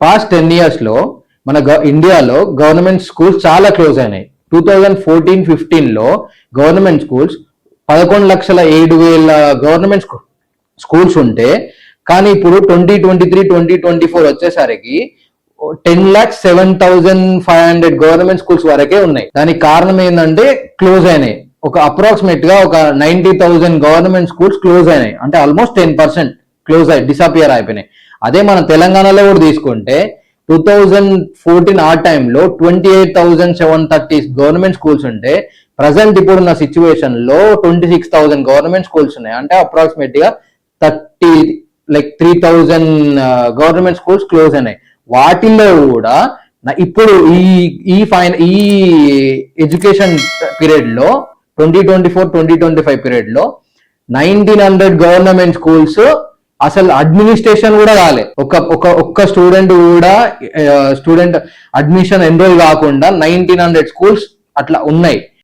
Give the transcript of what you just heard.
Past 10 years లో మన ఇండియాలో గవర్నమెంట్ స్కూల్స్ చాలా క్లోజ్ అయినాయి. 2014-15లో గవర్నమెంట్ స్కూల్స్ 11,07,000 గవర్నమెంట్ స్కూల్స్ ఉంటే, కానీ ఇప్పుడు 2023-2024 వచ్చేసరికి 10,07,500 గవర్నమెంట్ స్కూల్స్ వరకే ఉన్నాయి. దానికి కారణం ఏంటంటే క్లోజ్ అయినాయి. ఒక అప్రాక్సిమేట్ గా ఒక 90,000 గవర్నమెంట్ స్కూల్స్ క్లోజ్ అయినాయి. అంటే ఆల్మోస్ట్ 10% క్లోజ్ అయ్యి డిసపియర్ అయిపోయినాయి. అదే మన తెలంగాణలో కూడా తీసుకుంటే 2014 ఆ టైంలో 28,730 గవర్నమెంట్ స్కూల్స్ ఉంటే, ప్రజెంట్ ఇప్పుడున్న సిచ్యువేషన్ లో 26,000 గవర్నమెంట్ స్కూల్స్ ఉన్నాయి. అంటే అప్రాక్సిమేట్ గా 3,000 గవర్నమెంట్ స్కూల్స్ క్లోజ్ అయినాయి. వాటిల్లో కూడా ఇప్పుడు ఈ ఎడ్యుకేషన్ పీరియడ్ లో 2024-2025 పీరియడ్ లో 1,900 గవర్నమెంట్ స్కూల్స్ అసలు అడ్మినిస్ట్రేషన్ కూడా కాలే. ఒక్క స్టూడెంట్ కూడా స్టూడెంట్ అడ్మిషన్ ఎన్రోల్ కాకుండా 1,900 స్కూల్స్ అట్లా ఉన్నాయి.